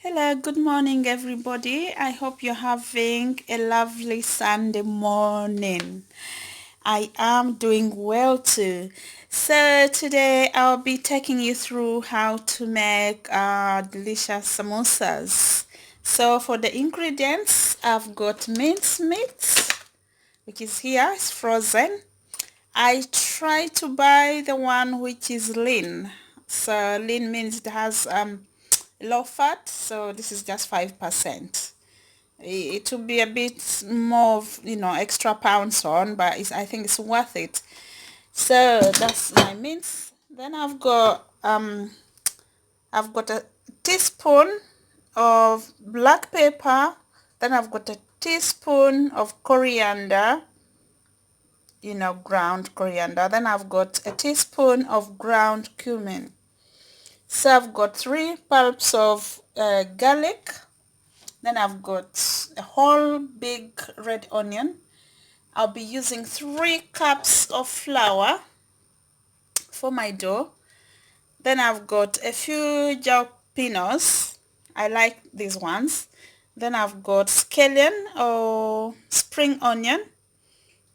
Hello, good morning everybody. I hope you're having a lovely Sunday morning. I am doing well too. So today I'll be taking you through how to make delicious samosas. So for the ingredients, I've got minced meat, which is here, it's frozen. I try to buy the one which is lean. So lean means it has low fat, so this is just 5%. It will be a bit more of, extra pounds on, but I think it's worth it. So that's my mince. Then I've got a teaspoon of black pepper. Then I've got a teaspoon of coriander, ground coriander. Then I've got a teaspoon of ground cumin. So I've got 3 pulps of garlic. Then I've got a whole big red onion. I'll be using 3 cups of flour for my dough. Then I've got a few jalapenos. I like these ones. Then I've got scallion or spring onion.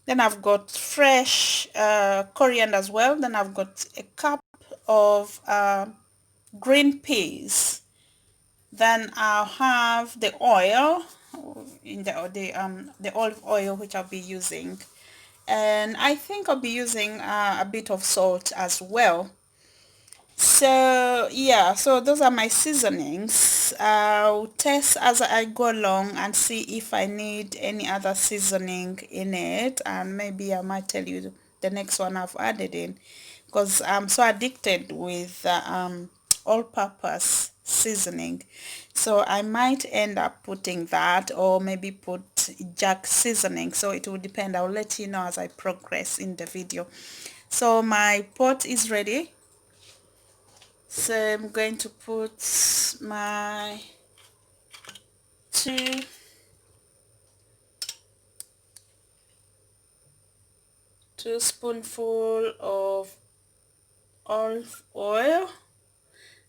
Then I've got fresh coriander as well. Then I've got a cup of green peas. Then I'll have the oil in the olive oil which I'll be using, and I think I'll be using a bit of salt as well. So yeah, so those are my seasonings. I'll test as I go along and see if I need any other seasoning in it, and maybe I might tell you the next one I've added in, because I'm so addicted with all-purpose seasoning. So I might end up putting that, or maybe put jack seasoning. So it will depend. I'll let you know as I progress in the video. So my pot is ready. So I'm going to put my two spoonful of olive oil.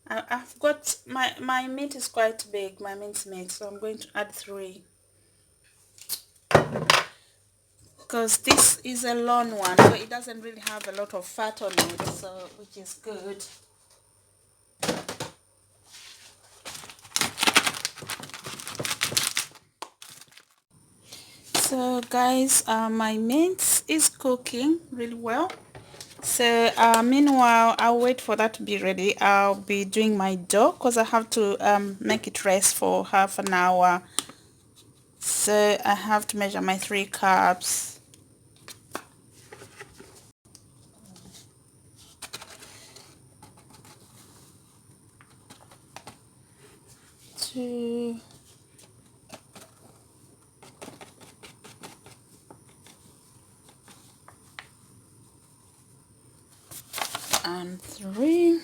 I've got my meat is quite big, my minced meat, so I'm going to add 3, because this is a long one, so it doesn't really have a lot of fat on it, so which is good. So guys, my meat is cooking really well. So meanwhile, I'll wait for that to be ready. I'll be doing my dough because I have to make it rest for half an hour. So I have to measure my 3 cups. Two. And 3.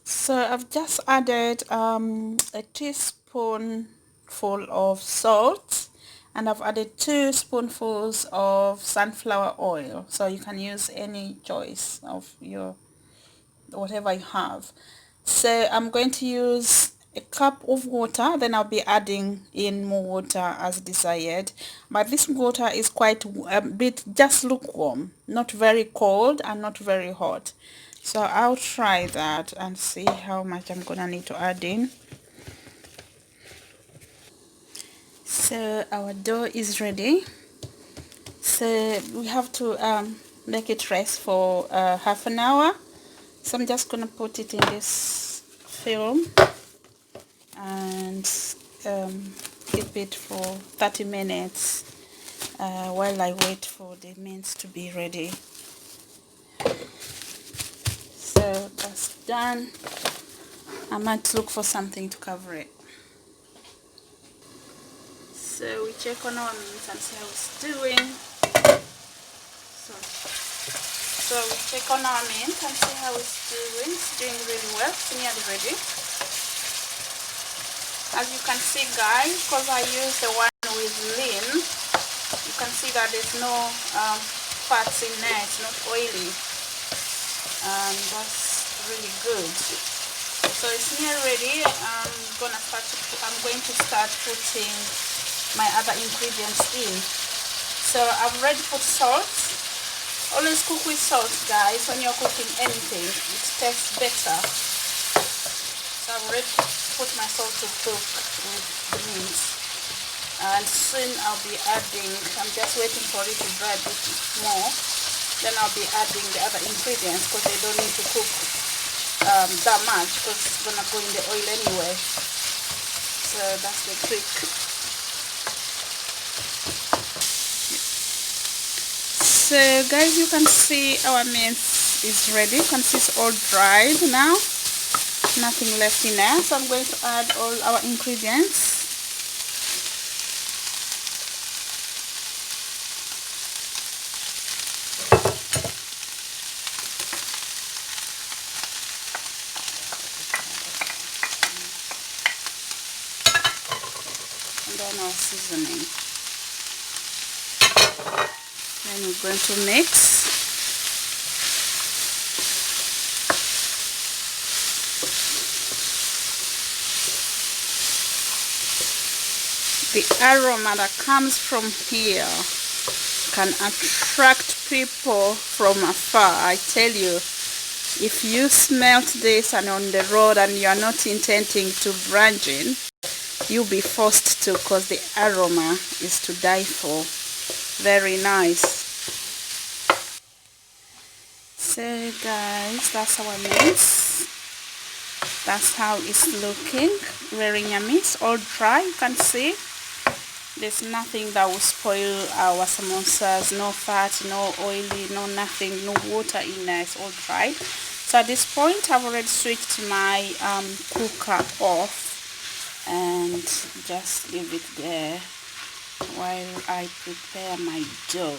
So I've just added a teaspoonful of salt, and I've added 2 spoonfuls of sunflower oil. So you can use any choice of your whatever you have. So I'm going to use a cup of water, then I'll be adding in more water as desired, but this water is quite a bit just lukewarm, not very cold and not very hot. So I'll try that and see how much I'm gonna need to add in. So our dough is ready. So we have to make it rest for half an hour. So I'm just gonna put it in this film and keep it for 30 minutes while I wait for the mince to be ready. So that's done. I might look for something to cover it. So we check on our mince and see how it's doing. So we check on our mince and see how it's doing. It's doing really well. It's nearly ready. As you can see guys, because I use the one with lean, you can see that there's no fats in there, it's not oily, and that's really good. So it's near ready. I'm going to start putting my other ingredients in. So I've already put salt. Always cook with salt, guys. When you're cooking anything, it tastes better. So I've already put my salt to cook with the mince, and soon I'll be adding, I'm just waiting for it to dry a bit more, then I'll be adding the other ingredients because they don't need to cook that much because it's gonna go in the oil anyway. So that's the trick. So guys, you can see our mince is ready. You can see it's all dried now, nothing left in there. So I'm going to add all our ingredients. And then our seasoning. Then we're going to mix. The aroma that comes from here can attract people from afar. I tell you, if you smelt this and on the road and you are not intending to branch in, you'll be forced to, because the aroma is to die for. Very nice. So guys, that's our mince. That's how it's looking. Very yummy. It's all dry, you can see. There's nothing that will spoil our samosas. No fat, no oily, no nothing, no water in there. It's all dried. So at this point, I've already switched my cooker off and just leave it there while I prepare my dough.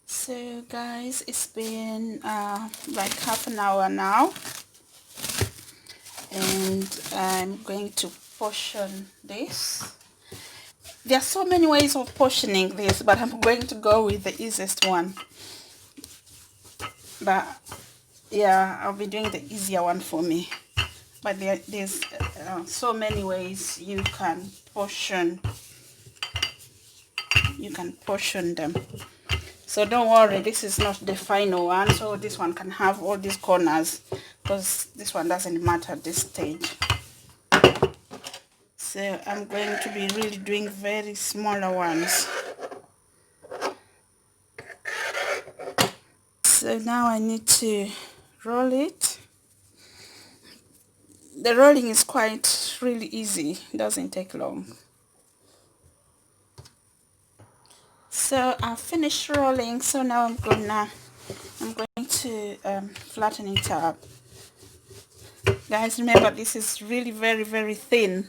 So guys, it's been like half an hour now, and I'm going to portion this. There are so many ways of portioning this, but I'm going to go with the easiest one. But yeah, I'll be doing the easier one for me. But there's so many ways you can portion. You can portion them. So don't worry, this is not the final one. So this one can have all these corners, because this one doesn't matter at this stage. So I'm going to be really doing very smaller ones. So now I need to roll it. The rolling is quite really easy, it doesn't take long. So I've finished rolling, so now I'm going to flatten it up. Guys, remember this is really very thin,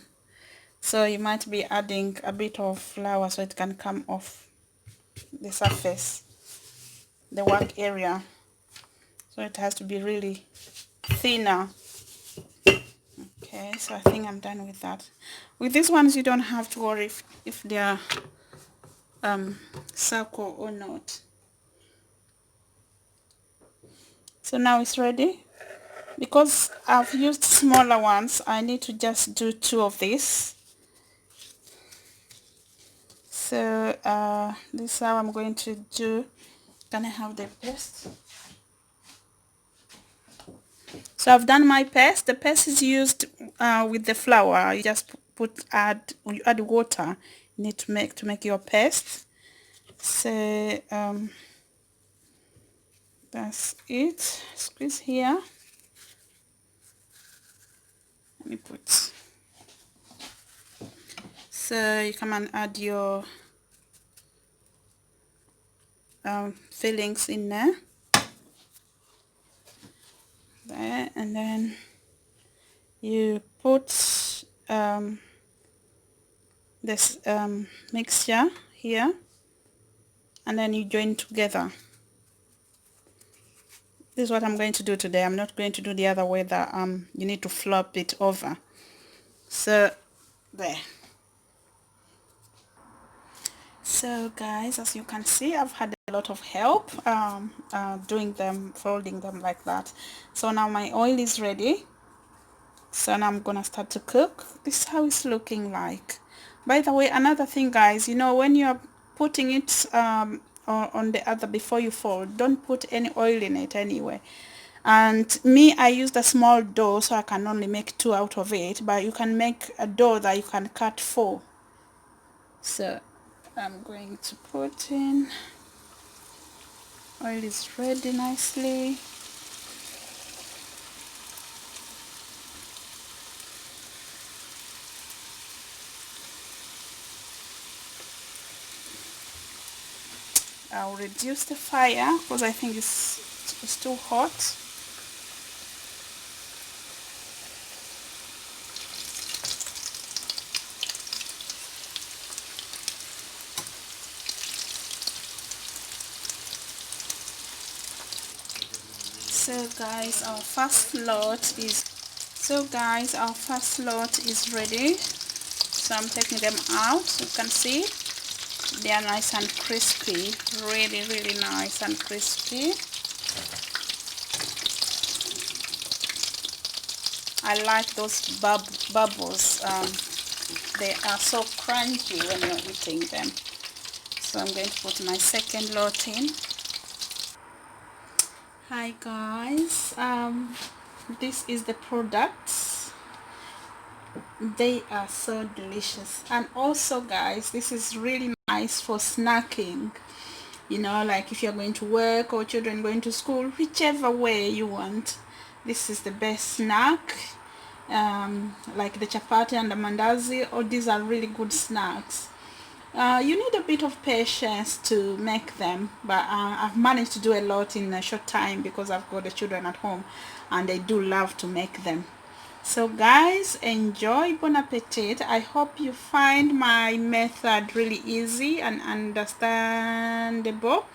so you might be adding a bit of flour so it can come off the surface, the work area, so it has to be really thinner. Okay, so I think I'm done with that. With these ones you don't have to worry if they are circle or not. So now it's ready. Because I've used smaller ones, I need to just do 2 of these. So this is how I'm going to do. Can I have the paste? So I've done my paste. The paste is used with the flour. You just add water. You need to make your paste. So that's it. Squeeze here. Let me put. So you come and add your fillings in there, and then you put this mixture here, and then you join together. This is what I'm going to do today. I'm not going to do the other way that you need to flop it over. So there. So guys, as you can see, I've had a lot of help doing them, folding them like that. So now my oil is ready. So now I'm gonna start to cook. This is how it's looking like. By the way, another thing guys, you know, when you're putting it on the other before you fold, don't put any oil in it anyway. And me, I used a small dough, so I can only make 2 out of it, but you can make a dough that you can cut 4. So I'm going to put in. Oil is ready nicely. I'll reduce the fire because I think it's too hot. So guys, our first lot is ready. So I'm taking them out. You can see they are nice and crispy, really nice and crispy. I like those bubbles. They are so crunchy when you're eating them. So I'm going to put my second lot in. Hi guys, this is the products. They are so delicious, and also guys, this is really nice for snacking, you know, like if you're going to work or children going to school, whichever way you want, this is the best snack. Like the chapati and the mandazi, or these are really good snacks. You need a bit of patience to make them, but I've managed to do a lot in a short time because I've got the children at home and they do love to make them. So guys, enjoy, bon appetit. I hope you find my method really easy and understandable.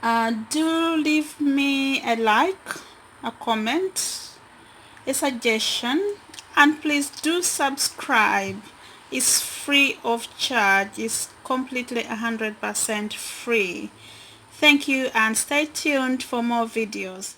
Do leave me a like, a comment, a suggestion, and please do subscribe. It's free of charge. It's completely 100% free. Thank you, and stay tuned for more videos.